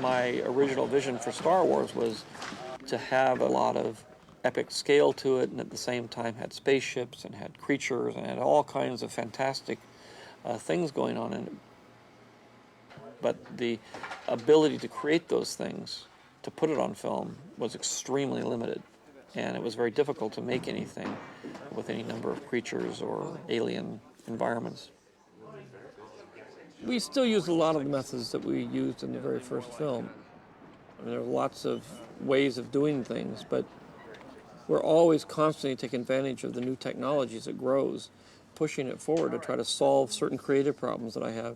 My original vision for Star Wars was to have a lot of epic scale to it, and at the same time had spaceships and had creatures and had all kinds of fantastic things going on in it. But the ability to create those things, to put it on film, was extremely limited. And it was very difficult to make anything with any number of creatures or alien environments. We still use a lot of the methods that we used in the very first film. I mean, there are lots of ways of doing things, but we're always constantly taking advantage of the new technologies that grows, pushing it forward to try to solve certain creative problems that I have.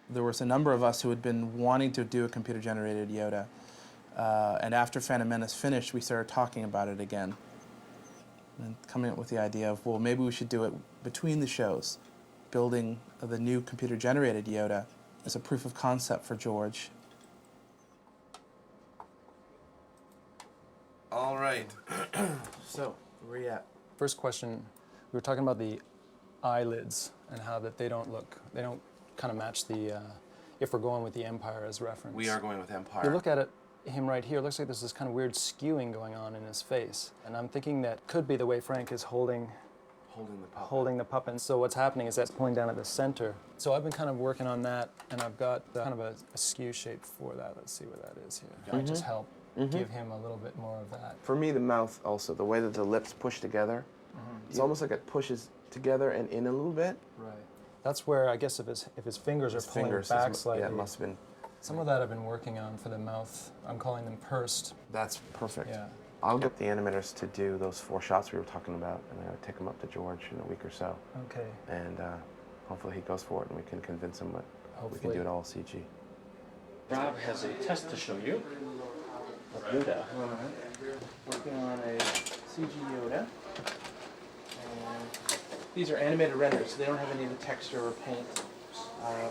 There was a number of us who had been wanting to do a computer-generated Yoda, and after Phantom Menace finished, we started talking about it again, and coming up with the idea of, well, maybe we should do it between the shows, building the new computer-generated Yoda as a proof of concept for George. All right. So, where are you at? First question, we were talking about the eyelids and how that they don't kind of match the, if we're going with the Empire as reference. We are going with Empire. You look at it, him right here, it looks like there's this kind of weird skewing going on in his face. And I'm thinking that could be the way Frank is holding the puppet. So what's happening is that's pulling down at the center. So I've been kind of working on that, and I've got kind of a skew shape for that. Let's see what that is here. Might just help give him a little bit more of that. For me, the mouth also, the way that the lips push together, it's almost like it pushes together and in a little bit. Right. That's where I guess if his fingers are pulling back slightly. Yeah, it must have been. Some of that I've been working on for the mouth. I'm calling them pursed. That's perfect. Yeah. I'll get the animators to do those 4 shots we were talking about, and I'll take them up to George in a week or so. Okay. And hopefully he goes for it, and we can convince him that we can Hopefully. do it all CG. Rob has a test to show you of Yoda. Working on a CG Yoda. These are animated renders, so they don't have any of the texture or paint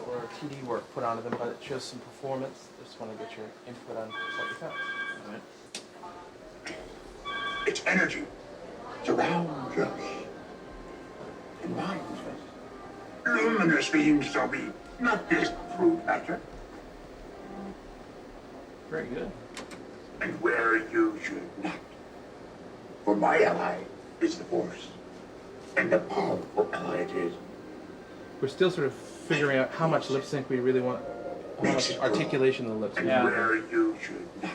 or 2D work put onto them, but it shows some performance. Just want to get your input on what you thought. All right. Its energy surrounds us and binds us. Luminous beings shall be, not this crude matter. Very good. And where you should not. For my ally is the Force, and a powerful ally it is. We're still sort of figuring out how much lip sync we really want, how much articulation of the lips. And Yeah. where you should not.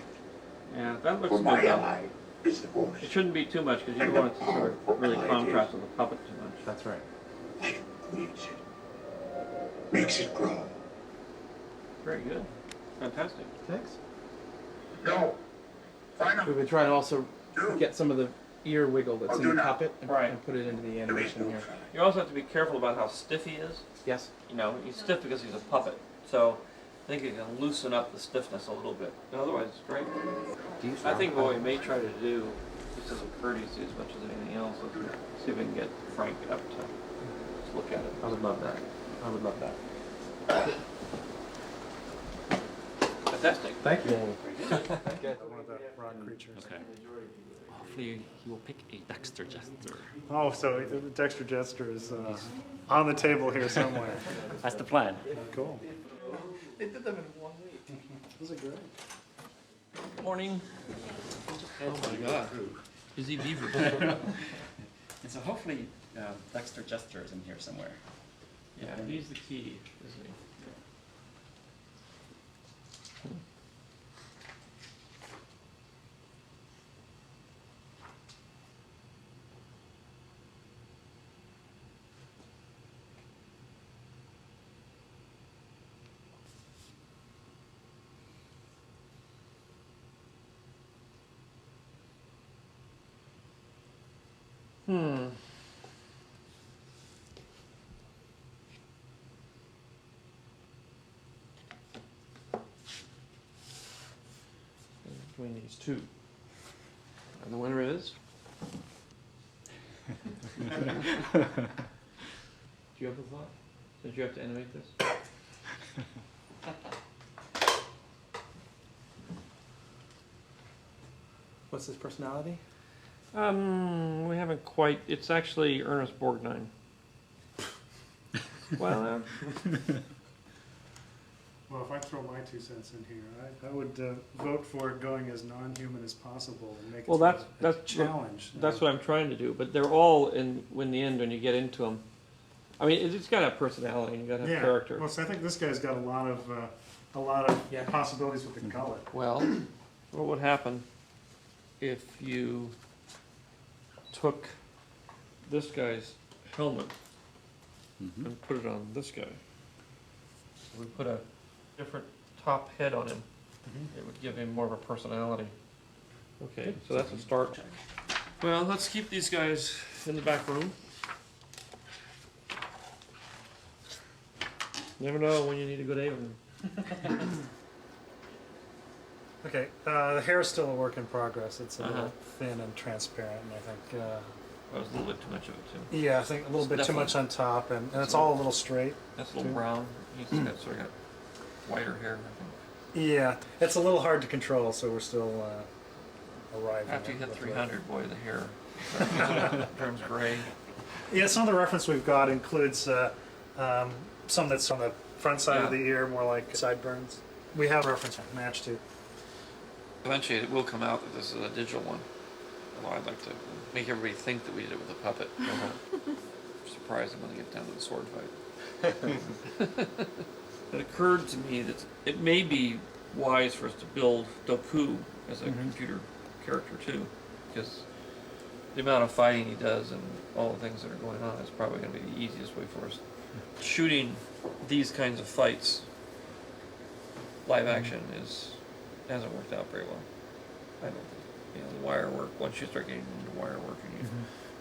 Yeah, that looks For good my though. ally is the Force. It shouldn't be too much because you don't want it to sort of really contrast with the puppet too much. That's right. Light creates it, makes it grow. Very good. Fantastic. Thanks. No, final. We've been trying to also get some of the ear wiggle that's in the puppet and, Right. and put it into the animation here. You also have to be careful about how stiff he is. Yes. You know, he's stiff because he's a puppet. So I think you can loosen up the stiffness a little bit. But otherwise, it's great. I think what we may try to do, just as a courtesy as much as anything else, is see if we can get Frank up to just look at it. I would love that. I would love that. Fantastic. Thank you. One of the rock creatures. Okay. Hopefully he will pick a Dexter Jester. Oh, so Dexter Jester is on the table here somewhere. That's the plan. Cool. They did them in 1 week. Those are great. Morning. Oh my god. Busy beaver. And so hopefully Dexter Jester is in here somewhere. Yeah, he's the key, isn't he? Between these two. And the winner is? Do you have a thought? Did you have to animate this? What's his personality? We haven't quite. It's actually Ernest Borgnine. Well, Well, if I throw my 2 cents in here, I would vote for going as non-human as possible and make it well, sort of that's a challenge. That's what I'm trying to do. But they're all in the end when you get into them. I mean, it's got to have personality and you got to have Yeah. character. Well, so I think this guy's got a lot of Yeah. possibilities with the color. Well, what would happen if you took this guy's helmet and put it on this guy? We put a different top head on him. It would give him more of a personality. Okay, so that's a start. Well, let's keep these guys in the back room. Never know when you need a good alien. Okay, the hair is still a work in progress. It's a Uh-huh. little thin and transparent, and I think, That was a little bit too much of it too. yeah, I think a little bit too much on top, and it's all a little straight. That's a little brown. He's got sort of got whiter hair, I think. Yeah, it's a little hard to control, so we're still arriving. After you at hit what 300, boy, the hair turns gray. Yeah, some of the reference we've got includes some that's on the front side of Yeah. the ear, more like sideburns. We have a reference match to. Eventually, it will come out that this is a digital one. Although I'd like to make everybody think that we did it with a puppet. Surprise them when they get down to the sword fight. It occurred to me that it may be wise for us to build Doku as a computer character too, because the amount of fighting he does and all the things that are going on is probably going to be the easiest way for us. Shooting these kinds of fights live action hasn't worked out very well. I don't think. You know, the wire work, once you start getting into wire work and you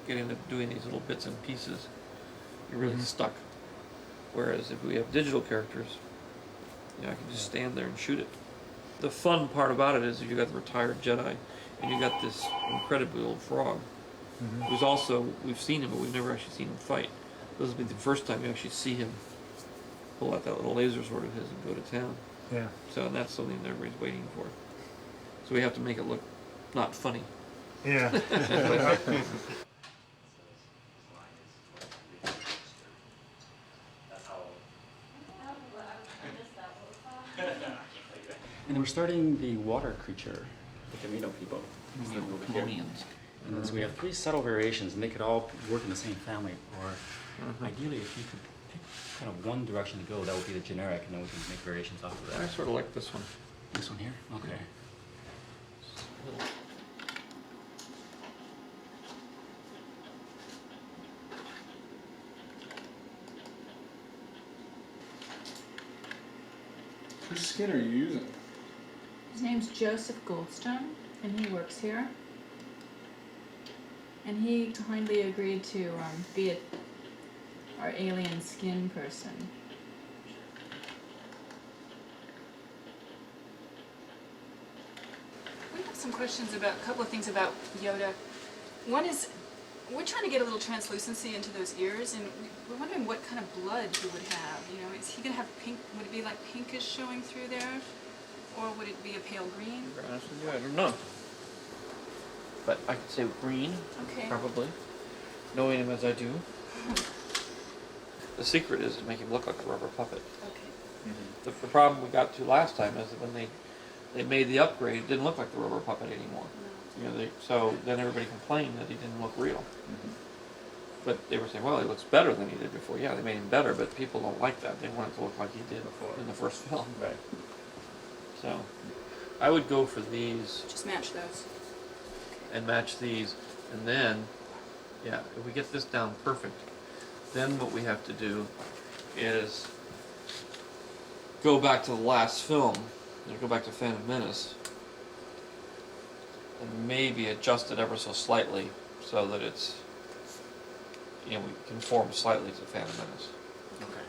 get into doing these little bits and pieces, you're really stuck. Whereas if we have digital characters, you know, I can just stand there and shoot it. The fun part about it is you got the retired Jedi and you got this incredibly old frog who's also, we've seen him, but we've never actually seen him fight. This will be the first time you actually see him pull out that little laser sword of his and go to town. Yeah. So and that's something that everybody's waiting for. So we have to make it look not funny. Yeah. And we're starting the water creature, the Camino people. Over here. And then so we have 3 subtle variations, and they could all work in the same family. Or ideally, if you could pick kind of one direction to go, that would be the generic, and then we can make variations off of I that. sort of like this one. This one here? Okay. Whose skin are you using? His name's Joseph Goldstone, and he works here. And he kindly agreed to be our alien skin person. We have some questions about a couple of things about Yoda. One is, we're trying to get a little translucency into those ears, and we're wondering what kind of blood he would have. You know, is he going to have pink? Would it be like pinkish showing through there, or would it be a pale green? To be honest with you, I don't know. But I could say green, Okay. probably. Knowing him as I do. The secret is to make him look like a rubber puppet. Okay. The problem we got to last time is that when they made the upgrade, it didn't look like the rubber puppet anymore. You know, so then everybody complained that he didn't look real. But they were saying, well, he looks better than he did before. Yeah, they made him better, but people don't like that. They want it to look like he did in the first film. Right. So I would go for these Just match those. and match these, and then, yeah, if we get this down perfect, then what we have to do is go back to the last film, go back to Phantom Menace, and maybe adjust it ever so slightly so that it's, you know, we conform slightly to Phantom Menace. Okay.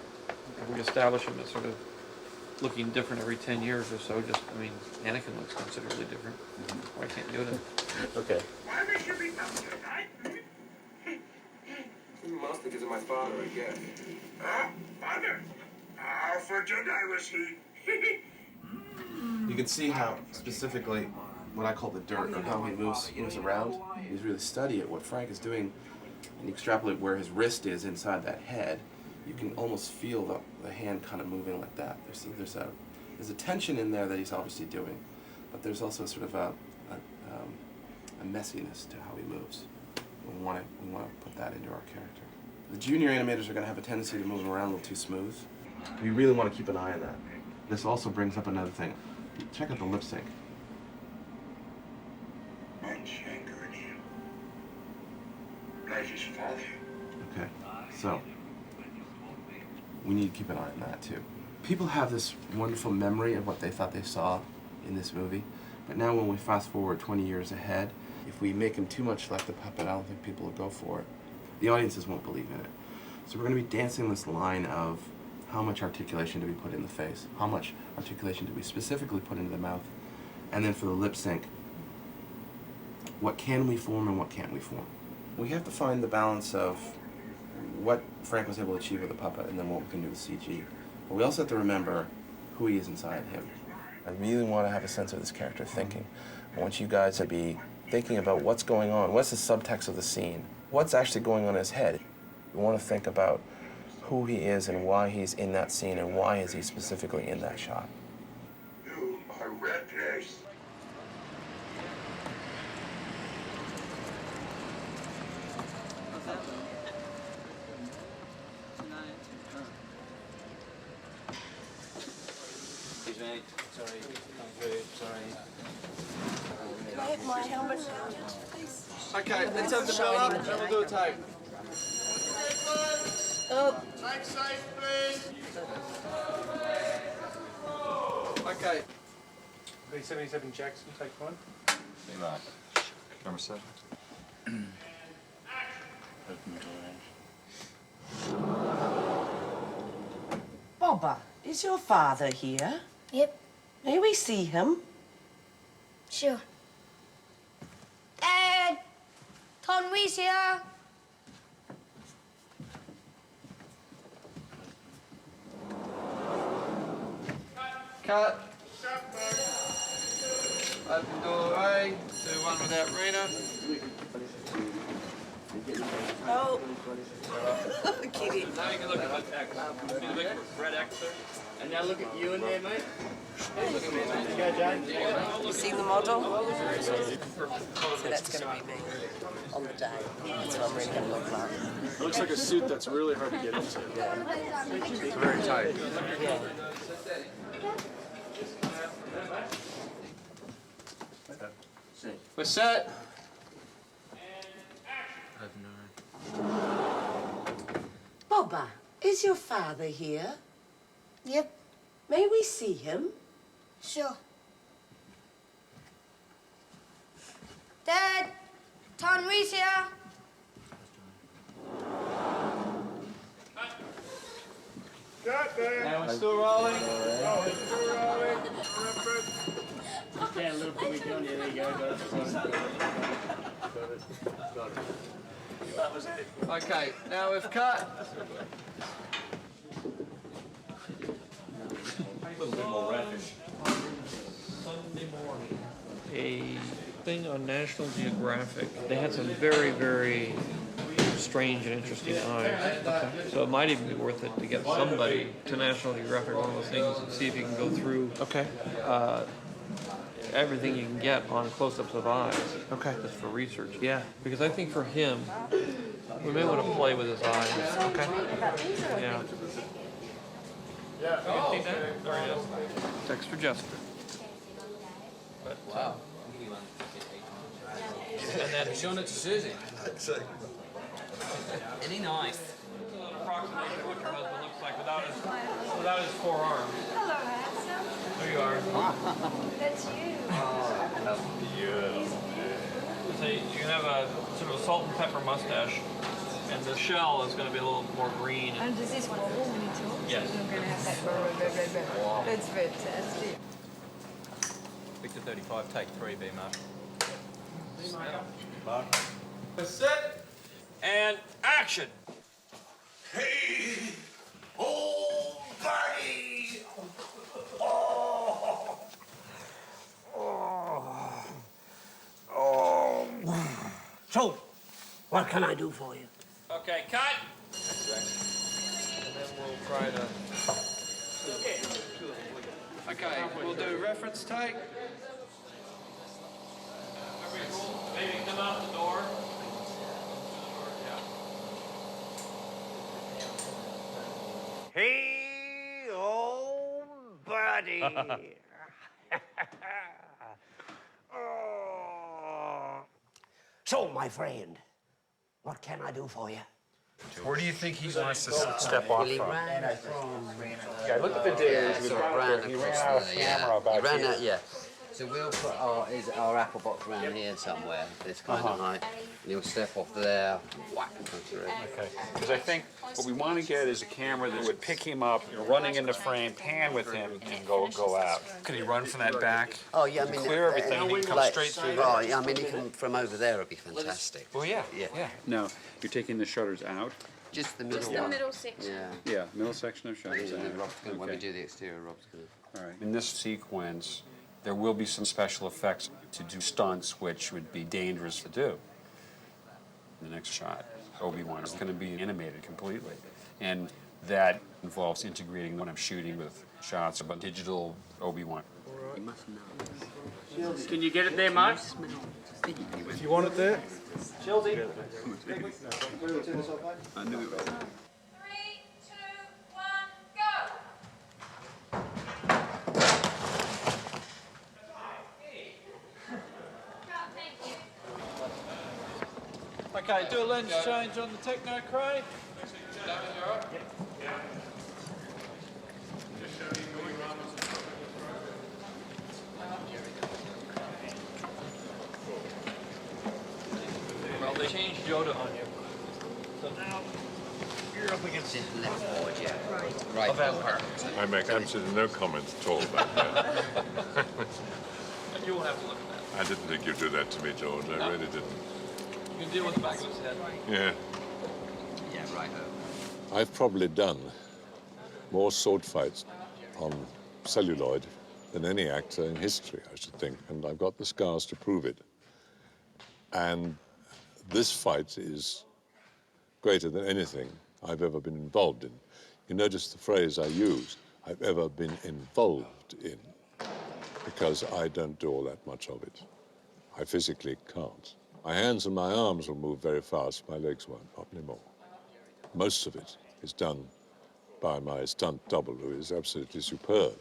If we establish him as sort of looking different every 10 years or so, just, I mean, Anakin looks considerably different. Why can't Yoda? Okay. Why would you become Jedi? Mostly because of my father, I guess. Father? How for Jedi was he? You can see how, specifically, what I call the dirt, or how he moves around. He's really study it. What Frank is doing, and you extrapolate where his wrist is inside that head, you can almost feel the hand kind of moving like that. There's a tension in there that he's obviously doing, but there's also sort of a messiness to how he moves. We want to put that into our character. The junior animators are going to have a tendency to move around a little too smooth. We really want to keep an eye on that. This also brings up another thing. Check out the lip sync. Much anger in him. Like his father. Okay, so we need to keep an eye on that too. People have this wonderful memory of what they thought they saw in this movie, but now when we fast forward 20 years ahead, if we make him too much like the puppet, I don't think people will go for it. The audiences won't believe in it. So we're going to be dancing this line of how much articulation do we put in the face, how much articulation do we specifically put into the mouth, and then for the lip sync, what can we form and what can't we form. We have to find the balance of what Frank was able to achieve with the puppet and then what we can do with CG. But we also have to remember who he is inside him. I really want to have a sense of this character thinking. I want you guys to be thinking about what's going on, what's the subtext of the scene, what's actually going on in his head. We want to think about who he is and why he's in that scene and why is he specifically in that shot. You are reckless. Can I have my helmet now, please? Okay, let's have the bell up and we'll do a take. Oh. Take safe, please. Okay. B-77 Jackson, take one. Camera set. Bobba, is your father here? Yep. May we see him? Sure. Dad! Tonwee's here! Cut. Open doorway. Do one with that Rena. Oh. Kitty. Now you can look at what X. See the big red X there? And now look at you in there, mate. Look at me, mate. You go, Jane. You see the model? So that's going to be me on the day. That's what I'm really going to look like. It looks like a suit that's really hard to get into. It's very tight. Yeah. We're set. Bobba, is your father here? Yep. May we see him? Sure. Dad! Tonwee's here! Got there. Now we're still rolling. Oh, it's still rolling. Yeah, a little bit weak on you. There you go. Got it. That was it. Okay, now we've cut. A little bit more reddish. Sunday morning, a thing on National Geographic. They had some very, very strange and interesting eyes. So it might even be worth it to get somebody to National Geographic, one of those things, and see if you can go through everything you can get on close-ups of eyes. Okay. Just for research. Yeah. Because I think for him, we may want to play with his eyes. Okay. Yeah. Yeah. You see that? There he is. Dexter Jester. But, Wow. and then Showing it to Susie. Any nice? approximately what your husband looks like without his forearms. Hello, handsome. There you are. That's you. That's beautiful. So you can have a sort of a salt and pepper mustache, and the shell is going to be a little more green. And does this wobble when you talk? Yes. So I'm going to have that blah, blah, blah, blah. That's fantastic. Victor 35, take 3, B Mark. Set and action. Hey, old buddy. Oh. So, what can I do for you? Okay, cut. And then we'll try to... Okay, we'll do reference take. Maybe come out the door. Hey, old buddy. Oh. So, my friend, what can I do for you? Where do you think he wants to step off from? Yeah, look at the days. He ran out of camera about ran here. out, yeah. So we'll put our apple box around here somewhere, this kind of height. And he'll step off there, whack, come through. Okay, because I think what we want to get is a camera that would pick him up, running into frame, pan with him, and go out. Can he run from that back? Oh yeah, I mean, Clear everything, he can come straight through there. Oh yeah, I mean, he can from over there. It'd be fantastic. Well, yeah. Now, you're taking the shutters out? Just the middle Just the one. middle section. Yeah. Yeah, middle section of shutters And then out. Rob's gonna, when we Okay. do the exterior, Rob's gonna. All right. In this sequence, there will be some special effects to do stunts, which would be dangerous to do. The next shot, Obi-Wan is going to be animated completely, and that involves integrating what I'm shooting with shots of a digital Obi-Wan. You must know. Can you get it there, Mark? If you want it there. Chilsey. I knew it. 3, 2, 1, go! Okay, do a lens change on the Techno Crane. Well, they changed Yoda on you. So now you're up against the left board, yeah. Right. Of Empire. I make absolutely no comment at all about that. You won't have to look at that. I didn't think you'd do that to me, George. I really didn't. You can deal with the back of his head. Yeah. Yeah, right. I've probably done more sword fights on celluloid than any actor in history, I should think, and I've got the scars to prove it. And this fight is greater than anything I've ever been involved in. You notice the phrase I use, I've ever been involved in, because I don't do all that much of it. I physically can't. My hands and my arms will move very fast, my legs won't, not anymore. Most of it is done by my stunt double, who is absolutely superb.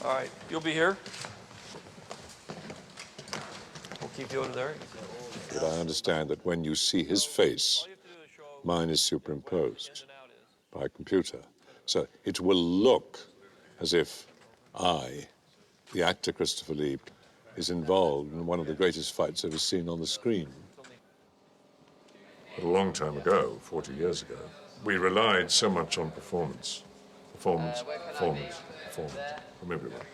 All right, you'll be here. We'll keep Yoda there. But I understand that when you see his face, mine is superimposed by a computer. So it will look as if I, the actor Christopher Lee, is involved in one of the greatest fights ever seen on the screen. A long time ago, 40 years ago, we relied so much on performance. Performance from everyone.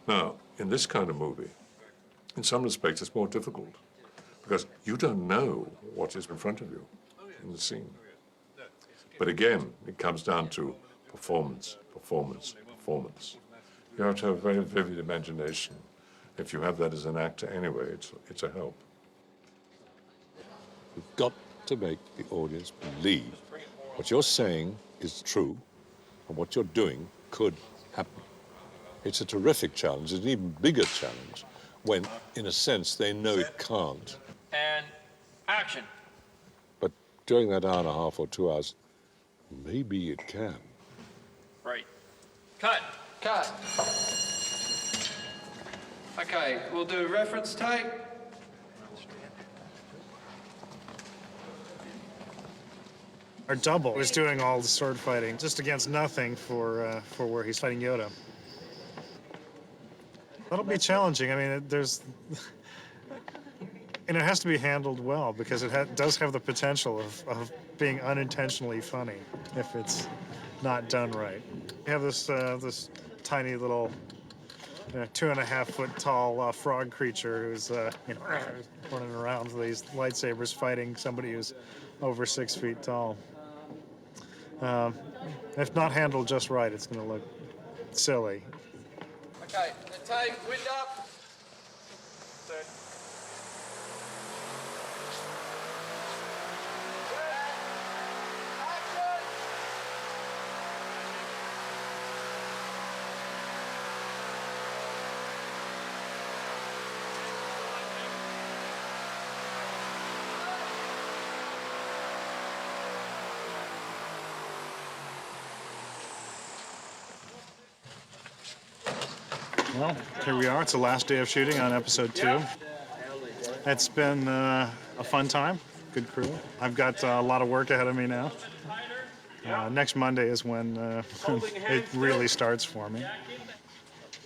Now, in this kind of movie, in some respects, it's more difficult because you don't know what is in front of you in the scene. But again, it comes down to performance, performance, performance. You have to have a very vivid imagination. If you have that as an actor anyway, it's a help. You've got to make the audience believe what you're saying is true and what you're doing could happen. It's a terrific challenge. It's an even bigger challenge when, in a sense, they know it can't. And action. But during that hour and a half or 2 hours, maybe it can. Right. Cut. Cut. Okay, we'll do reference take. Our double was doing all the sword fighting, just against nothing for where he's fighting Yoda. That'll be challenging. I mean, and it has to be handled well because it does have the potential of being unintentionally funny if it's not done right. You have this this tiny little 2.5 foot tall frog creature who's running around with these lightsabers fighting somebody who's over 6 feet tall. If not handled just right, it's going to look silly. Okay, the take, wind up. Well, here we are. It's the last day of shooting on episode 2. It's been a fun time. Good crew. I've got a lot of work ahead of me now. Next Monday is when it really starts for me.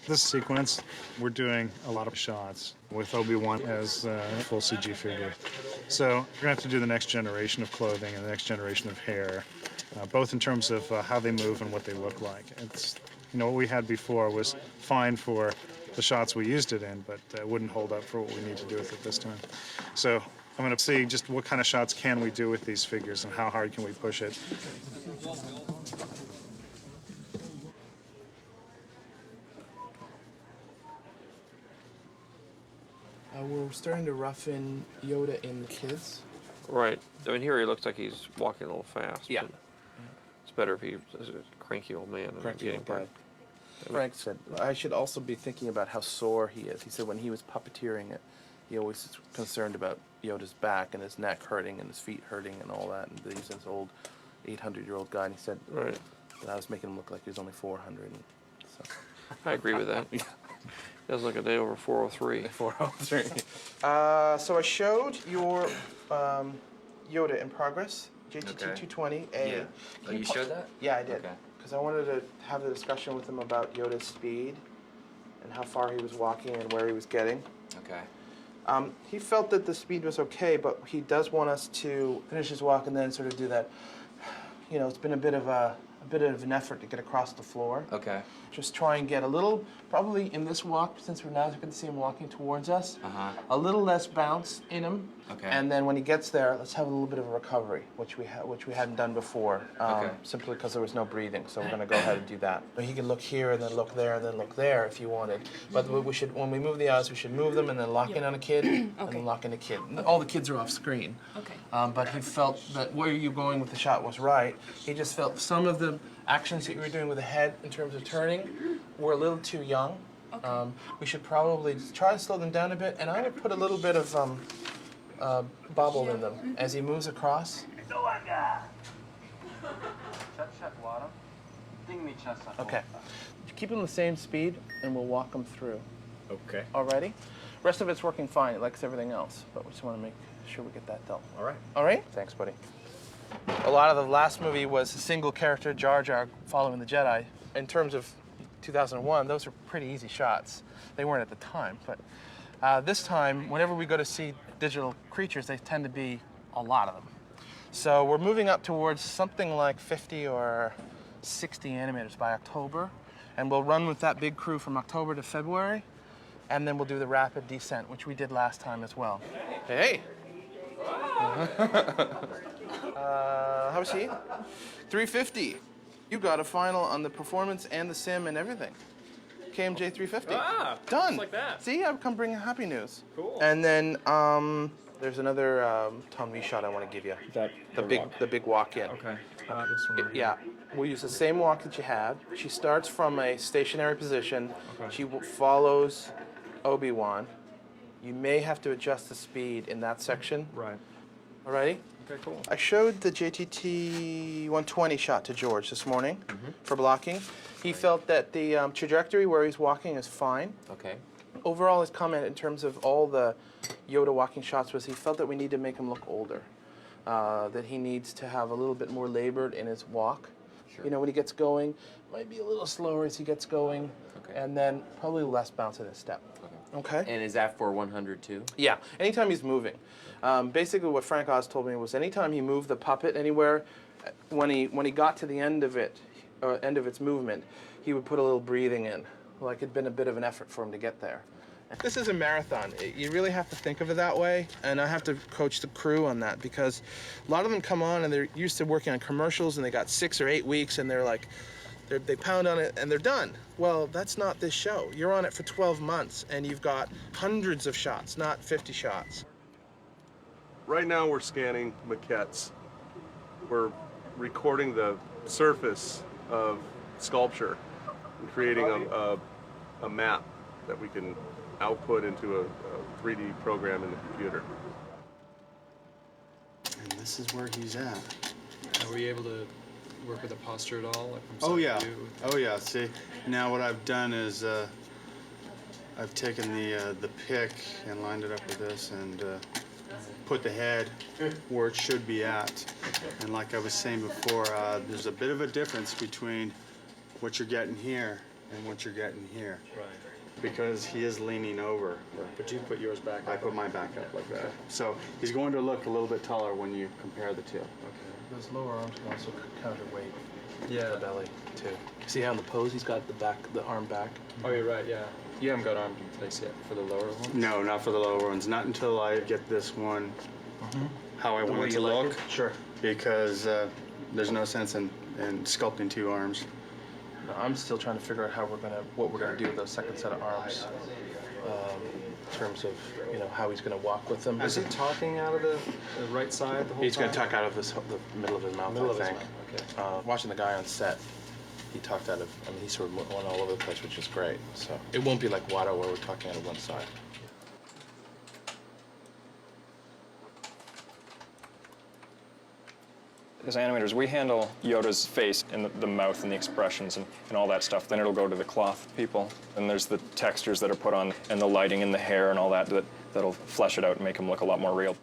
This sequence, we're doing a lot of shots with Obi-Wan as a full CG figure. So we're going to have to do the next generation of clothing and the next generation of hair, both in terms of how they move and what they look like. It's, what we had before was fine for the shots we used it in, but it wouldn't hold up for what we need to do with it this time. So I'm going to see just what kind of shots can we do with these figures and how hard can we push it. We're starting to rough in Yoda in the kids. Right. I mean, here he looks like he's walking a little fast. Yeah. But it's better if he's a cranky old man than Cranky getting old guy. part. Frank said, I should also be thinking about how sore he is. He said when he was puppeteering it, he always was concerned about Yoda's back and his neck hurting and his feet hurting and all that. And he's this old 800-year-old guy. And he said, right. that I was making him look like he was only 400. And so. I agree with that. He does look a day over 403. 403. So I showed your Yoda in progress, JTT-220A. Yeah. Oh, you showed that? Yeah, I did. Okay. Because I wanted to have the discussion with him about Yoda's speed and how far he was walking and where he was getting. Okay. He felt that the speed was okay, but he does want us to finish his walk and then sort of do that. It's been a bit of an effort to get across the floor. Okay. Just try and get a little, probably in this walk, since we're now going to see him walking towards us, a little less bounce in him. Okay. And then when he gets there, let's have a little bit of a recovery, which we hadn't done before, Okay. simply because there was no breathing. So we're going to go ahead and do that. But he can look here and then look there and then look there if you wanted. But we should, when we move the eyes, we should move them and then lock in on a kid and then lock in a kid. All the kids are off screen. Okay. But he felt that where you going with the shot was right. He just felt some of the actions that you were doing with the head in terms of turning were a little too young. Okay. We should probably try to slow them down a bit, and I would put a little bit of bobble in them as he moves across. Okay. Keep them the same speed, and we'll walk them through. Okay. Alrighty? Rest of it's working fine. It likes everything else, but we just want to make sure we get that done. All right. All right? Thanks, buddy. A lot of the last movie was a single character, Jar Jar, following the Jedi. In terms of 2001, those were pretty easy shots. They weren't at the time, but this time, whenever we go to see digital creatures, they tend to be a lot of them. So we're moving up towards something like 50 or 60 animators by October, and we'll run with that big crew from October to February, and then we'll do the rapid descent, which we did last time as well. Hey! How was he? 350. You got a final on the performance and the sim and everything. KMJ 350. Ah, done. Just like that. See, I've come bringing happy news. Cool. And then there's another Tom Lee shot I want to give you. The big walk in. Okay. This one right yeah, we'll use the same walk that you had. She starts from a stationary position. Okay. She follows Obi-Wan. You may have to adjust the speed in that section. Right. Alrighty? Okay, cool. I showed the JTT 120 shot to George this morning for blocking. He felt that the trajectory where he's walking is fine. Okay. Overall, his comment in terms of all the Yoda walking shots was he felt that we need to make him look older. That he needs to have a little bit more labored in his walk. Sure. When he gets going, might be a little slower as he gets going, and then probably less bounce in his step. Okay. And is that for 100 too? Yeah, anytime he's moving. Basically what Frank Oz told me was anytime he moved the puppet anywhere, when he got to the end of it, end of its movement, he would put a little breathing in. Like it'd been a bit of an effort for him to get there. This is a marathon. You really have to think of it that way, and I have to coach the crew on that because a lot of them come on and they're used to working on commercials and they got 6 or 8 weeks and they're like, they pound on it and they're done. Well, that's not this show. You're on it for 12 months and you've got hundreds of shots, not 50 shots. Right now we're scanning maquettes. We're recording the surface of sculpture and creating a map that we can output into a 3D program in the computer. And this is where he's at. Are we able to work with the posture at all? Like from Oh side yeah. view? Oh yeah. See, now what I've done is I've taken the pick and lined it up with this and put the head where it should be at. And like I was saying before, there's a bit of a difference between what you're getting here and what you're getting here. Right. Because he is leaning over. But you put yours back I put mine back up like that. So he's going to look a little bit taller when you compare the two. Okay. Those lower arms can also counterweight Yeah. the belly too. See how in the pose he's got the arm back? Oh, you're right, yeah. You haven't got arms in place yet for the lower one? No, not for the lower ones. Not until I get this one how I The want way it to you like look. it? Sure. Because there's no sense in sculpting two arms. No, I'm still trying to figure out what we're gonna do with the second set of arms. In terms of how he's gonna walk with them. Is he talking out of the right side the whole He's time? gonna talk out of the middle of his mouth. Middle I of his think. mouth, okay. Watching the guy on set, he talked out of. I mean, he sort of went all over the place, which is great. So it won't be like Watto where we're talking out of one side. As animators, we handle Yoda's face and the mouth and the expressions and all that stuff. Then it'll go to the cloth people. And there's the textures that are put on and the lighting and the hair and all that'll flesh it out and make him look a lot more real.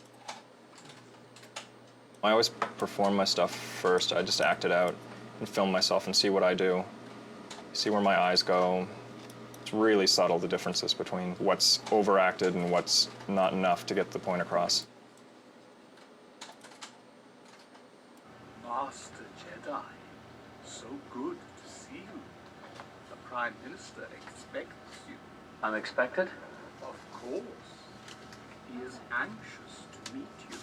I always perform my stuff first. I just act it out and film myself and see what I do, see where my eyes go. It's really subtle, the differences between what's overacted and what's not enough to get the point across. Master Jedi, so good to see you. The Prime Minister expects you. Unexpected? Of course. He is anxious to meet you.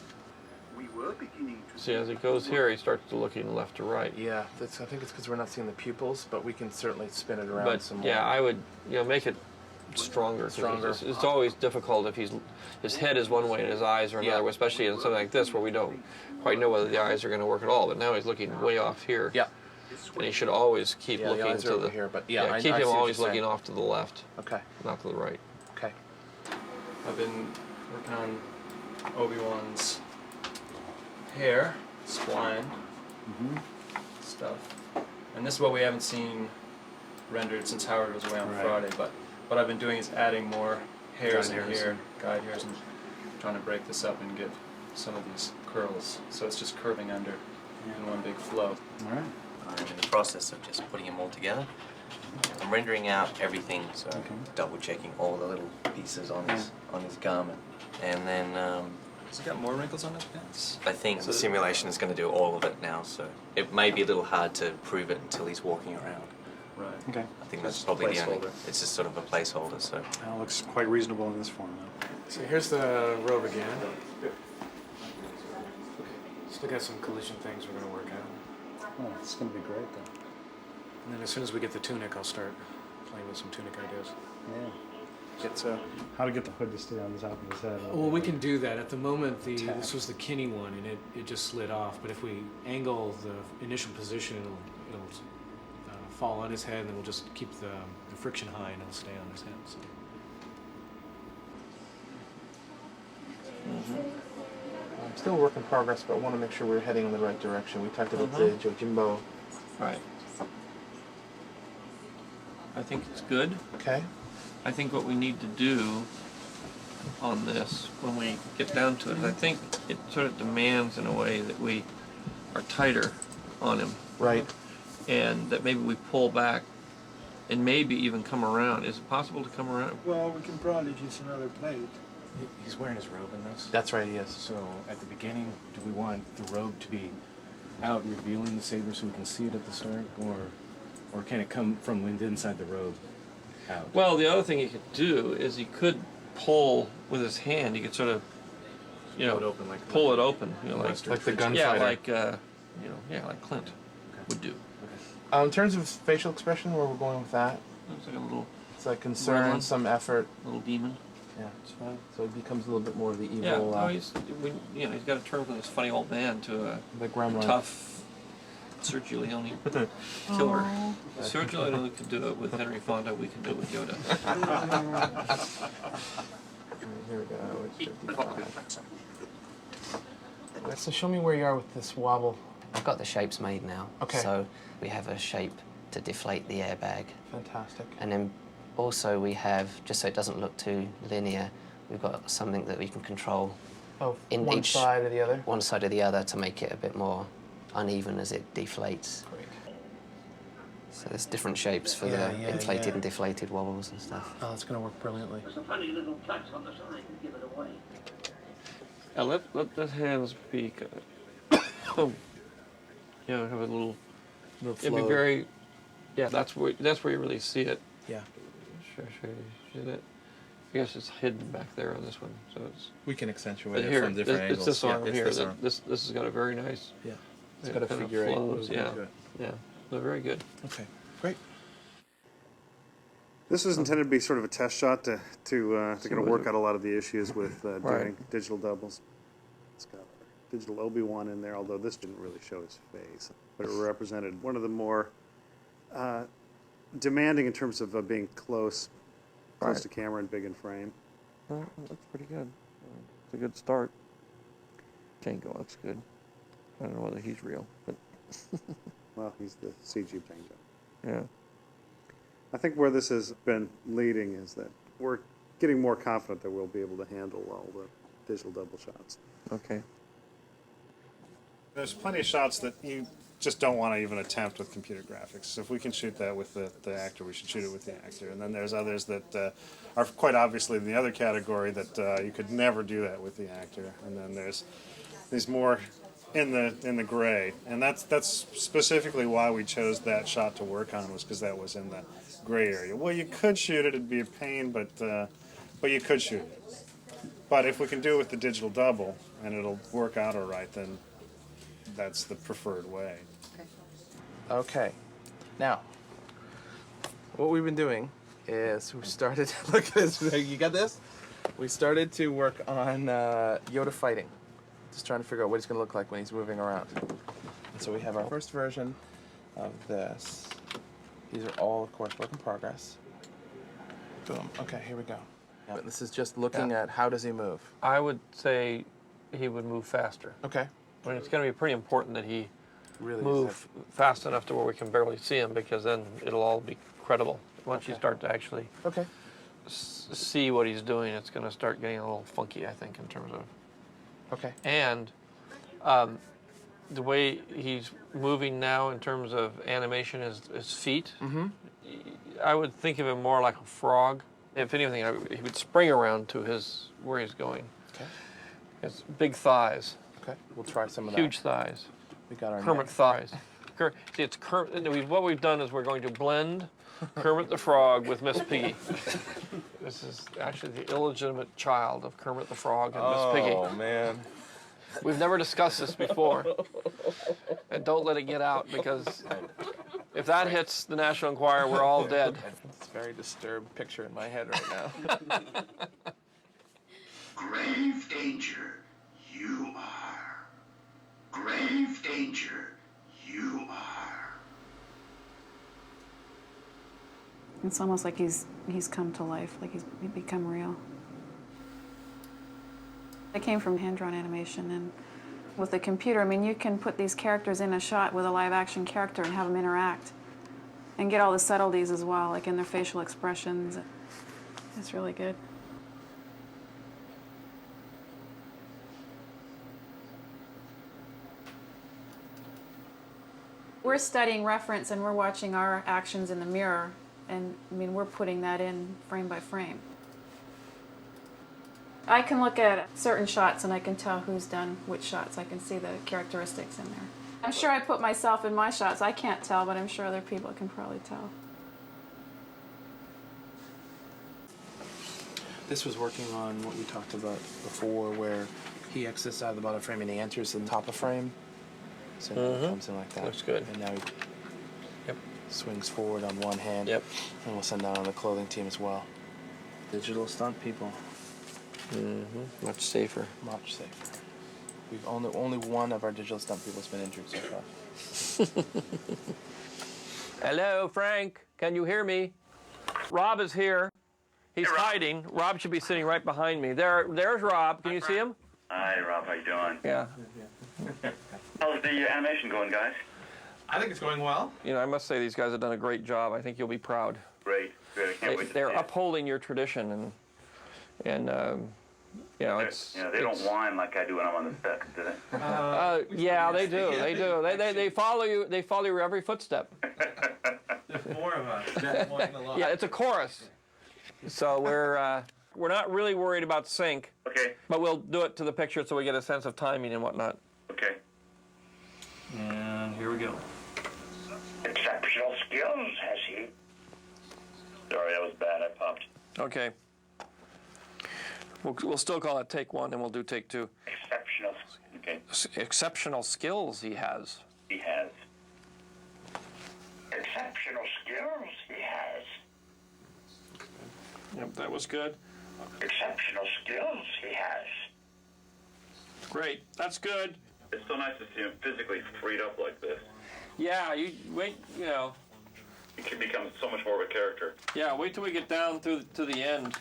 We were beginning to See, as he goes here, he starts to looking left to right. Yeah, I think it's because we're not seeing the pupils, but we can certainly spin it around But some more. yeah, I would make it stronger. 'Cause Stronger. It's always difficult if his head is one way and his eyes are another way, especially in something like this where we don't quite know whether the eyes are going to work at all. But now he's looking way off here. Yeah. And he should always keep Yeah, the looking eyes to are the over here, but yeah, I keep see him what always you're looking saying. off to the left. Okay. Not to the right. Okay. I've been working on Obi-Wan's hair, spline, stuff. And this is what we haven't seen rendered since Howard was away on Friday, but what I've been doing is adding more hairs in here, guide hairs, and trying to break this up and get some of these curls. So it's just curving under in one big flow. All right. I'm in the process of just putting them all together. I'm rendering out everything, so double checking all the little pieces on his garment, and then Has he got more wrinkles on his pants? I think the simulation is going to do all of it now. So it may be a little hard to prove it until he's walking around. Right. Okay. I think Just that's a probably the only. placeholder. It's just sort of a placeholder. So. That looks quite reasonable in this form, though. So here's the robe again. Still got some collision things we're going to work out. Oh, it's going to be great, though. And then as soon as we get the tunic, I'll start playing with some tunic ideas. Yeah. Get How to get the hood to stay on the top of his head. Well, we can do that. At the moment, this was the Kinney one, and it just slid off. But if we angle the initial position, it'll fall on his head, and then we'll just keep the friction high, and it'll stay on his head. So. Still a work in progress, but I want to make sure we're heading in the right direction. We talked about the Jojimbo. Right. I think it's good. Okay. I think what we need to do on this, when we get down to it, I think it sort of demands in a way that we are tighter on him. Right. And that maybe we pull back and maybe even come around. Is it possible to come around? Well, we can probably use another plate. He's wearing his robe in this. That's right, he is. So at the beginning, do we want the robe to be out revealing the saber so we can see it at the start, or can it come from inside the robe out? Well, the other thing he could do is he could pull with his hand. He could sort of, Pull it open like pull it open, like the gunfighter. Yeah, like like Clint would do. In terms of facial expression, where we're going with that? Looks like a little. It's like concern, some effort. Little demon. Yeah, it's fine. So it becomes a little bit more of the evil. Yeah, no, he's got to turn from this funny old man to a the gremlin. Tough Sergio Leone killer. Sergio Leone could do it with Henry Fonda. We can do it with Yoda. Here we go. It's 55. So show me where you are with this wobble. I've got the shapes made now. Okay. So we have a shape to deflate the airbag. Fantastic. And then Also, we have, just so it doesn't look too linear, we've got something that we can control in one each side or the other? one side or the other to make it a bit more uneven as it deflates. Great. So there's different shapes for Yeah, the yeah, inflated yeah. and deflated wobbles and stuff. Oh, it's going to work brilliantly. There's a funny little touch on the side to give it away. Now let the hands be. Yeah, have a little. It'd be flow. very. Yeah, that's where you really see it. Yeah. Sure, see that. I guess it's hidden back there on this one, so it's. We can accentuate But it here, from different it's angles. this arm yeah, it's here. This arm. This has got a very nice. Yeah. It's it got a kind of figure eight flows, movement yeah, to it. yeah. They're very good. Okay, great. This is intended to be sort of a test shot to kind of work out a lot of the issues with doing Right. digital doubles. It's got a digital Obi-Wan in there, although this didn't really show his face, but it represented one of the more demanding in terms of being close Right. to camera and big in frame. That's pretty good. It's a good start. Django looks good. I don't know whether he's real, but Well, he's the CG Django. yeah. I think where this has been leading is that we're getting more confident that we'll be able to handle all the digital double shots. Okay. There's plenty of shots that you just don't want to even attempt with computer graphics. So if we can shoot that with the actor, we should shoot it with the actor. And then there's others that are quite obviously in the other category that you could never do that with the actor. And then there's more in the gray, and that's specifically why we chose that shot to work on, was because that was in the gray area. Well, you could shoot it; it'd be a pain, but you could shoot it. But if we can do it with the digital double and it'll work out all right, then that's the preferred way. Okay. Now, what we've been doing is we started. Look at this. You got this? We started to work on Yoda fighting. Just trying to figure out what he's going to look like when he's moving around. And so we have our first version of this. These are all, of course, work in progress. Boom. Okay, here we go. Yeah, this is just looking at how does he move. I would say he would move faster. Okay. I mean, it's going to be pretty important that he Really move fast enough to where we can barely see him, because then it'll all be credible. Once you start to actually see what he's doing, it's going to start getting a little funky, I think, in terms of. Okay. And the way he's moving now in terms of animation is his feet. Mm-hmm. I would think of him more like a frog. If anything, he would spring around to where he's going. Okay. It's big thighs. Okay. We'll try some of Huge that. thighs. We got our Kermit thighs. See, it's Kermit. What we've done is we're going to blend Kermit the Frog with Miss Piggy. This is actually the illegitimate child of Kermit the Frog and Miss Piggy. Oh, man. We've never discussed this before. And don't let it get out, because if that hits the National Enquirer, we're all dead. It's a very disturbed picture in my head right now. Grave danger, you are. Grave danger, you are. It's almost like he's come to life, like he's become real. I came from hand-drawn animation, and with the computer, I mean, you can put these characters in a shot with a live-action character and have them interact and get all the subtleties as well, like in their facial expressions. It's really good. We're studying reference, and we're watching our actions in the mirror, and I mean, we're putting that in frame by frame. I can look at certain shots and I can tell who's done which shots. I can see the characteristics in there. I'm sure I put myself in my shots. I can't tell, but I'm sure other people can probably tell. This was working on what we talked about before, where he exits out of the bottom frame and he enters the top of frame. So it comes in like that. Looks good. And now he swings forward on one hand. Yep. And we'll send down on the clothing team as well. Digital stunt people. Mm-hmm. Much safer. Much safer. We've only one of our digital stunt people has been injured so far. Hello, Frank. Can you hear me? Rob is here. He's hiding. Rob should be sitting right behind me. There's Rob. Can you see him? Hi, Rob. How you doing? Yeah. How's the animation going, guys? I think it's going well. You know, I must say these guys have done a great job. I think you'll be proud. Great. Good, I can't wait to They're see it. upholding your tradition, and you know, it's. You know, they don't whine like I do when I'm on the set, do they? Yeah, they do. They do. They follow you. They follow your every footstep. More of us. Yeah, it's a chorus. So we're not really worried about sync. Okay. But we'll do it to the picture so we get a sense of timing and whatnot. Okay. And here we go. Exceptional skills, has he? Sorry, that was bad. I popped. Okay. We'll still call it take one, and we'll do take two. Exceptional. Okay. Exceptional skills he has. He has. Exceptional skills, he has. Yep, that was good. Exceptional skills, he has. Great. That's good. It's so nice to see him physically freed up like this. Yeah, you wait. You know. He can become so much more of a character. Yeah, wait till we get down to the end.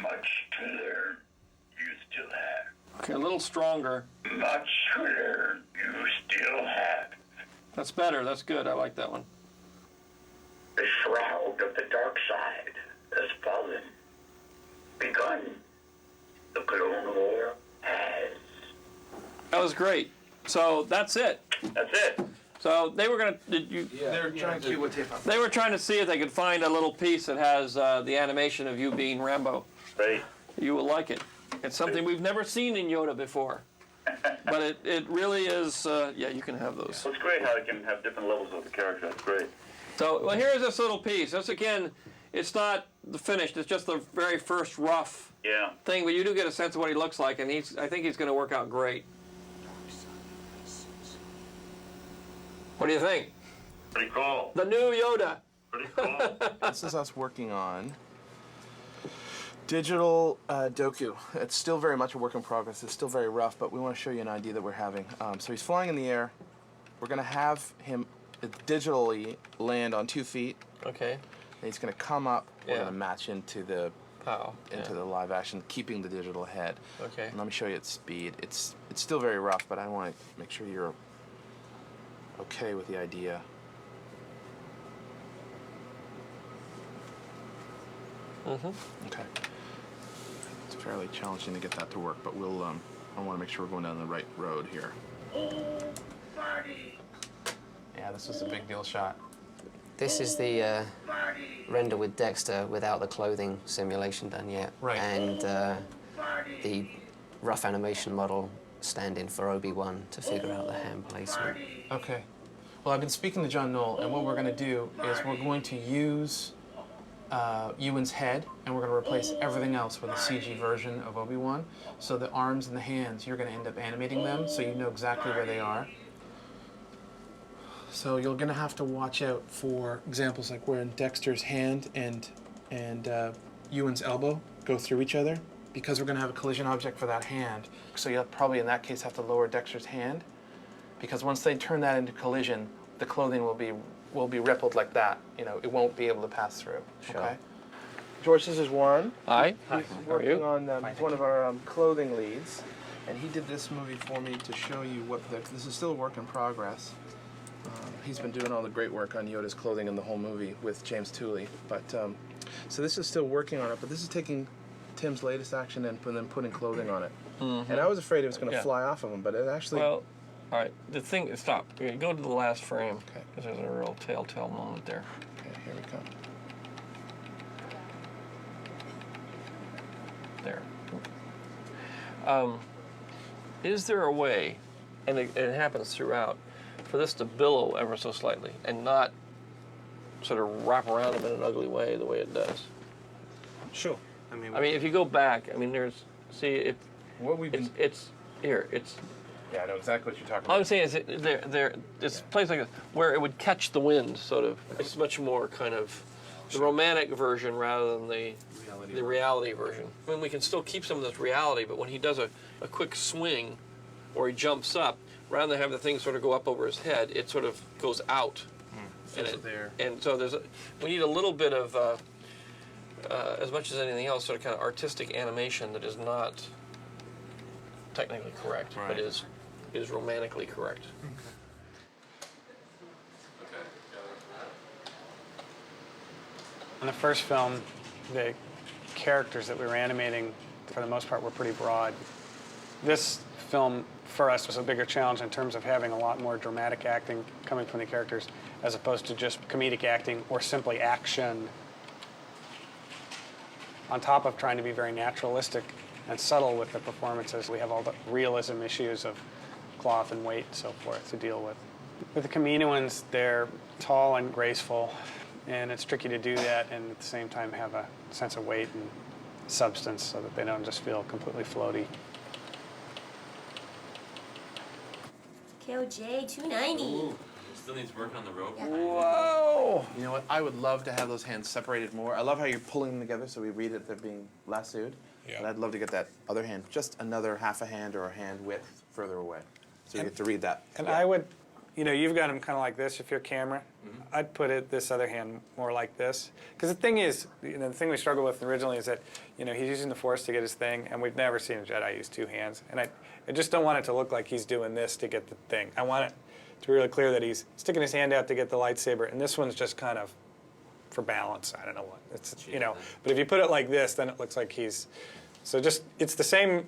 Much to learn, you still have. Okay, a little stronger. Much to learn, you still have. That's better. That's good. I like that one. The shroud of the dark side has fallen. Begun. The Clone War has. That was great. So that's it. That's it. So they were gonna. Did you? They're trying to cue what tape up. They were trying to see if they could find a little piece that has the animation of you being Rambo. Right. You will like it. It's something we've never seen in Yoda before. But it really is. Yeah, you can have those. Well, it's great how it can have different levels of the character. That's great. So, well, here's this little piece. This, again, it's not the finished. It's just the very first rough thing, but you do get a sense of what he looks like, and I think he's going to work out great. What do you think? Pretty cool. The new Yoda. Pretty cool. This is us working on digital Doku. It's still very much a work in progress. It's still very rough, but we want to show you an idea that we're having. So he's flying in the air. We're going to have him digitally land on 2 feet. Okay. And he's going to come up. We're Yeah. going to match into the the live action, keeping the digital head. Okay. And let me show you its speed. It's still very rough, but I want to make sure you're okay with the idea. Mm-hmm. Okay. It's fairly challenging to get that to work, but we'll. I want to make sure we're going down the right road here. Yeah, this was a big deal shot. This is the render with Dexter without the clothing simulation done yet. Right. And the rough animation model stand-in for Obi-Wan to figure out the hand placement. Okay. Well, I've been speaking to John Knoll, and what we're going to do is we're going to use Ewan's head, and we're going to replace everything else with a CG version of Obi-Wan. So the arms and the hands, you're going to end up animating them so you know exactly where they are. So you're going to have to watch out for examples like where Dexter's hand and Ewan's elbow go through each other, because we're going to have a collision object for that hand. So you'll probably, in that case, have to lower Dexter's hand, because once they turn that into collision, the clothing will be rippled like that. You know, it won't be able to pass through. Sure. Okay. George, this is Warren. Hi. He's working on one of our clothing leads, and he did this movie for me to show you what this is still a work in progress. He's been doing all the great work on Yoda's clothing in the whole movie with James Tooley. But so this is still working on it, but this is taking Tim's latest action and then putting clothing on it. Mm-hmm. And I was afraid it was going to Yeah. fly off of him, but it actually. Well, all right. The thing. Stop. Okay, go to the last frame. Okay. Because there's a real telltale moment there. Okay, here we come. There. Is there a way, and it happens throughout, for this to billow ever so slightly and not sort of wrap around him in an ugly way the way it does? Sure. I mean, if you go back, I mean, there's, see, it. What we've been. It's here. It's. Yeah, I know exactly what you're talking All about. I'm saying is, it's a place like this where it would catch the wind, sort of. It's much more kind of the romantic version rather than the reality version. I mean, we can still keep some of this reality, but when he does a quick swing, or he jumps up, rather than have the thing sort of go up over his head, it sort of goes out. And so we need a little bit of, as much as anything else, sort of kind of artistic animation that is not technically correct, but is romantically correct. In the first film, the characters that we were animating, for the most part, were pretty broad. This film, for us, was a bigger challenge in terms of having a lot more dramatic acting coming from the characters, as opposed to just comedic acting or simply action, on top of trying to be very naturalistic and subtle with the performances. We have all the realism issues of cloth and weight and so forth to deal with. With the Kaminoans, they're tall and graceful, and it's tricky to do that and at the same time have a sense of weight and substance so that they don't just feel completely floaty. KOJ 290. Still needs work on the rope. Whoa! You know what? I would love to have those hands separated more. I love how you're pulling them together so we read it they're being lassoed. Yeah. But I'd love to get that other hand, just another half a hand or a hand width further away. So you get to read that. And I would, you know, you've got them kind of like this if you're camera. I'd put it this other hand more like this. Because the thing is, you know, the thing we struggled with originally is that, you know, he's using the Force to get his thing, and we've never seen a Jedi use two hands. And I just don't want it to look like he's doing this to get the thing. I want it to be really clear that he's sticking his hand out to get the lightsaber, and this one's just kind of for balance. I don't know what. It's, you know, but if you put it like this, then it looks like he's, so just, it's the same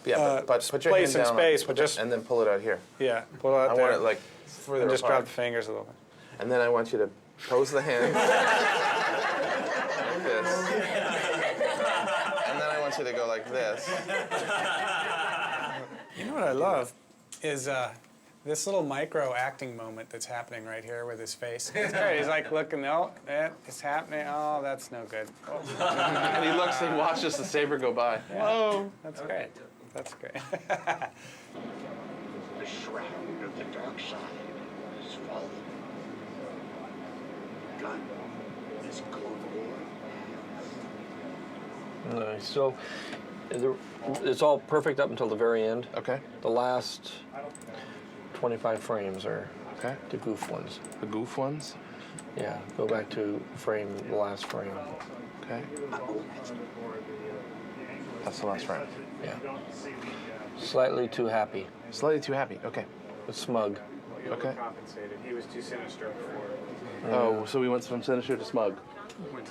but put your place hand and down space, but just, and then pull it out here. yeah, pull it out I there. want it like further and just apart. drop the fingers a little bit. And then I want you to pose the hands like this. And then I want you to go like this. You know what I love is this little micro acting moment that's happening right here with his face. It's great. He's like looking, oh, it's happening. Oh, that's no good. Oh. And he looks, he watches the saber go by. Yeah. Whoa. That's great. That's great. The shroud of the dark side has fallen. Gun is Clone War. Nice. So it's all perfect up until the very end. Okay. The last 25 frames are the goof ones. The goof ones? Yeah. Go back to the last frame. Okay. That's the last frame. Yeah. Slightly too happy. Slightly too happy. Okay. Smug. Okay. Compensated. He was too sinister before. Oh, so we went from sinister to smug.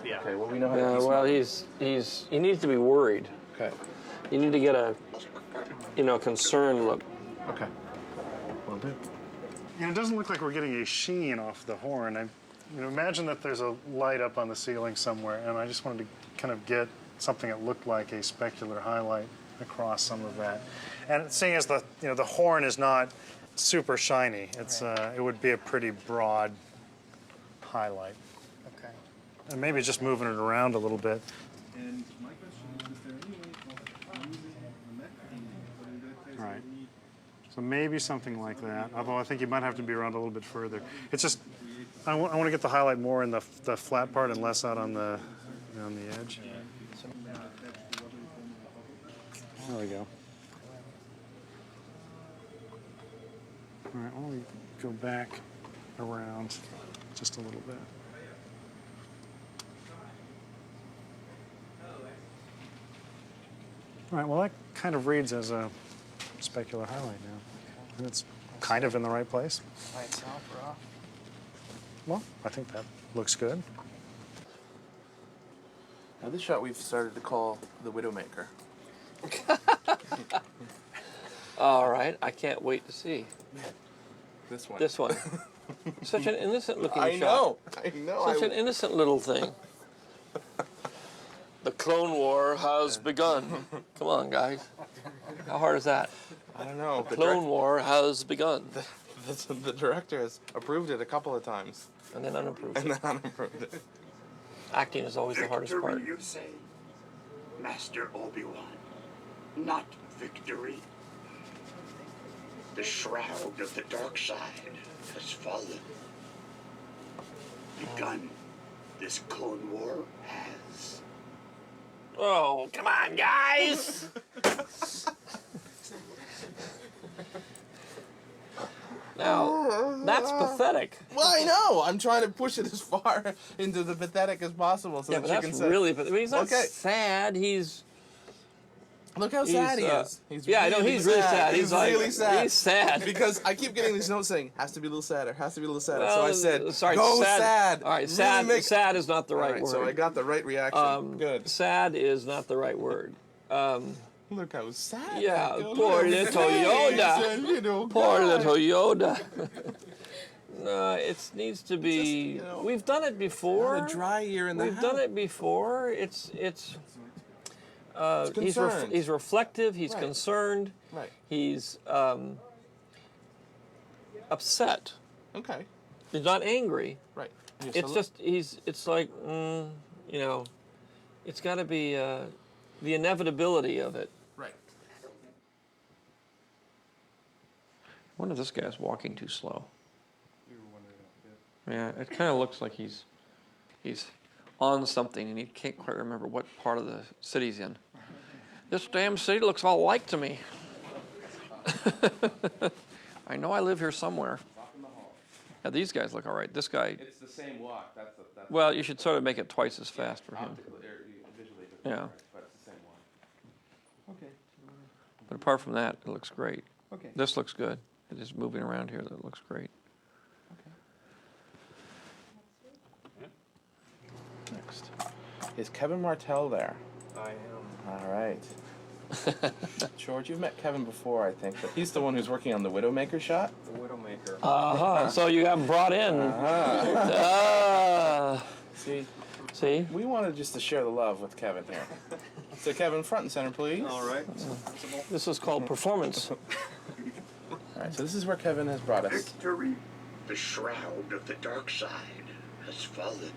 Yeah. Okay. Well, we know how to Yeah. be Well, smug. he needs to be worried. Okay. You need to get a, concerned look. Okay. Will do. It doesn't look like we're getting a sheen off the horn. Imagine that there's a light up on the ceiling somewhere, and I just wanted to kind of get something that looked like a specular highlight across some of that. And seeing as the horn is not super shiny, it's it would be a pretty broad highlight. Okay. And maybe just moving it around a little bit. And my question is there any way of using the mech painting, putting that place Right. So maybe something like that, although I think you might have to be around a little bit further. It's just, I want to get the highlight more in the flat part and less out on the edge. There we go. All right, why don't we go back around just a little bit. All right, well, that kind of reads as a specular highlight now. And it's kind of in the right place. Lights off or off? Well, I think that looks good. Now this shot we've started to call the Widowmaker. All right, I can't wait to see. This one. This one. Such an innocent looking I shot. I know. Such an innocent little thing. The Clone War has begun. Come on, guys. How hard is that? I don't know. The Clone War has begun. The director has approved it a couple of times. And then unapproved And then unapproved it. Acting is always the hardest part. Victory, you say, Master Obi-Wan. Not victory. The shroud of the dark side has fallen. Begun. This Clone War has. Oh, come on, guys! Now, that's pathetic. Well, I know. I'm trying to push it as far into the pathetic as possible so Yeah, that but you that's can say. really pathetic. I mean, he's not Okay. sad. He's Look how sad he is. He's yeah, I know, he's really sad. He's like, really sad. He's sad. Because I keep getting these notes saying, has to be a little sadder, has to be a little sadder. Well, so I said, sorry, go sad. All right, Really sad, sad is not the right All word. So I got the right reaction. Good. Sad is not the right word. Look how sad. Yeah, that poor goes. little Yoda. Said, you know, Poor God. little Yoda. No, it needs to be. We've done it before. A dry year in the We've done it before. concerned. He's reflective. He's Right. concerned. Right. He's upset. Okay. He's not angry. Right. It's just It's like you know, it's got to be the inevitability of it. Right. I wonder if this guy's walking too slow. Yeah, it kind of looks like he's on something and he can't quite remember what part of the city he's in. This damn city looks all alike to me. I know I live here somewhere. Yeah, these guys look all right. This guy. It's the same walk. That's Well, you should sort of make it twice as fast for him. Visually, Yeah. but it's the same walk. Okay. But apart from that, it looks great. Okay. This looks good. It is moving around here. That looks great. Next. Is Kevin Martell there? I am. All right. George, you've met Kevin before, I think, but he's the one who's working on the Widowmaker shot. The Widowmaker. So you got brought in. See? We wanted just to share the love with Kevin here. So Kevin, front and center, please. All right. This is called performance. All right, so this is where Kevin has brought us. Victory. The shroud of the dark side has fallen.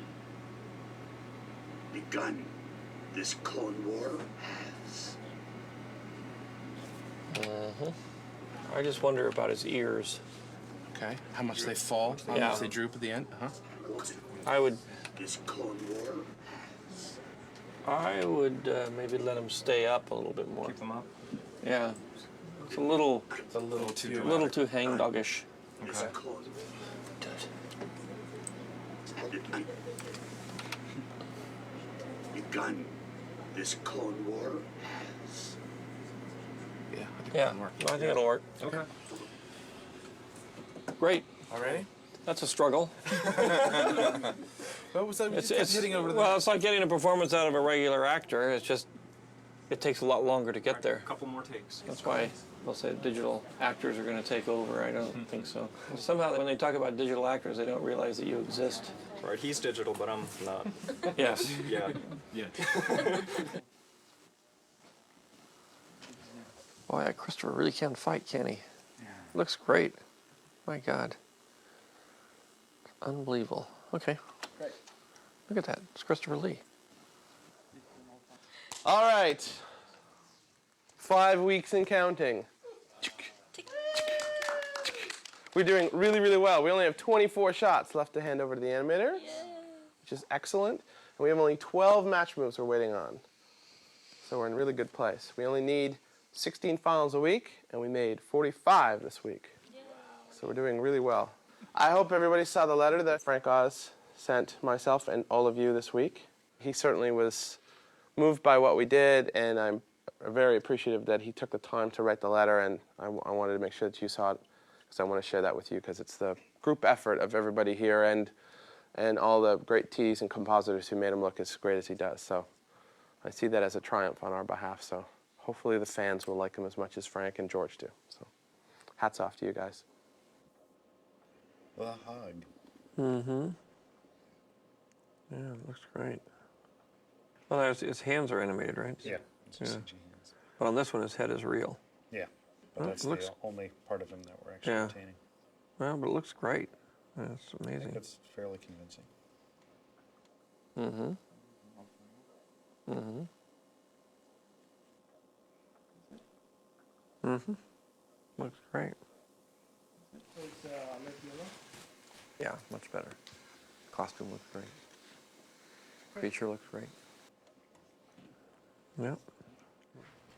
Begun. This Clone War has. I just wonder about his ears. Okay, how much they fall, how Yeah. much they droop at the end. I would This Clone War has. I would maybe let him stay up a little bit more. Keep them up. Yeah. It's a little too hangdoggish. This Clone War. Begun. This Clone War has. Yeah, Yeah, I think it'll work. Okay. Great. All ready? That's a struggle. What was that? It's hitting over the. well, it's like getting a performance out of a regular actor. It's just, it takes a lot longer to get there. A couple more takes. That's why they'll say digital actors are going to take over. I don't think so. Somehow, when they talk about digital actors, they don't realize that you exist. Right, he's digital, but I'm not. Yes. Yeah. Yeah. Boy, that Christopher really can fight, can he? Yeah. Looks great. My God. Unbelievable. Okay. Great. Look at that. It's Christopher Lee. All right. 5 weeks and counting. We're doing really, really well. We only have 24 shots left to hand over to the animator, which is excellent. And we have only 12 match moves we're waiting on. So we're in a really good place. We only need 16 finals a week, and we made 45 this week. So we're doing really well. I hope everybody saw the letter that Frank Oz sent myself and all of you this week. He certainly was moved by what we did, and I'm very appreciative that he took the time to write the letter, and I wanted to make sure that you saw it, because I want to share that with you, because it's the group effort of everybody here and all the great Ts and compositors who made him look as great as he does. So I see that as a triumph on our behalf. So hopefully the fans will like him as much as Frank and George do. So hats off to you guys. The hug. Mm-hmm. Yeah, it looks great. Well, his hands are animated, right? Yeah. It's just CG hands. But on this one, his head is real. Yeah. But Well, that's it looks- the only part of him that we're actually Yeah. retaining. Well, but it looks great. That's I think amazing. it's fairly convincing. Mm-hmm. Mm-hmm. Mm-hmm. Looks great. Yeah, much better. Costume looks great. Creature looks great. Yep.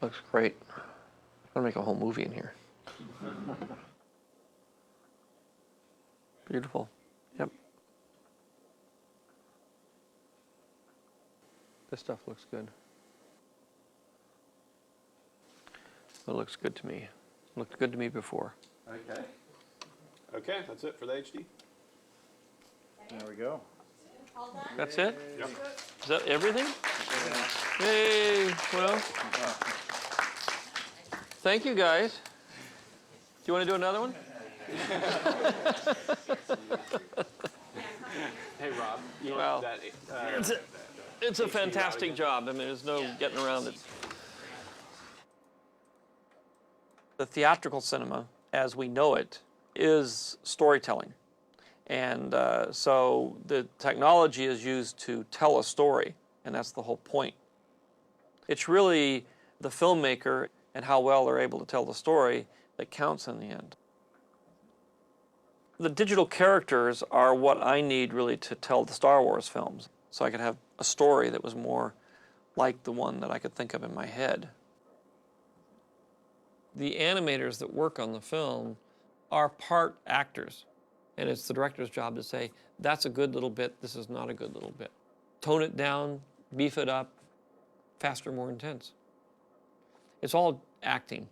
Looks great. I'm gonna make a whole movie in here. Beautiful. Yep. This stuff looks good. It looks good to me. Looked good to me before. Okay. Okay, that's it for the HD. There we go. That's it? Yep. Is that everything? Hey, well, thank you guys. Do you want to do another one? Hey, Rob. You Wow. that, It's a fantastic job. I mean, there's no getting around it. The theatrical cinema, as we know it, is storytelling. And so the technology is used to tell a story, and that's the whole point. It's really the filmmaker and how well they're able to tell the story that counts in the end. The digital characters are what I need really to tell the Star Wars films, so I could have a story that was more like the one that I could think of in my head. The animators that work on the film are part actors, and it's the director's job to say, that's a good little bit, this is not a good little bit. Tone it down, beef it up, faster, more intense. It's all acting.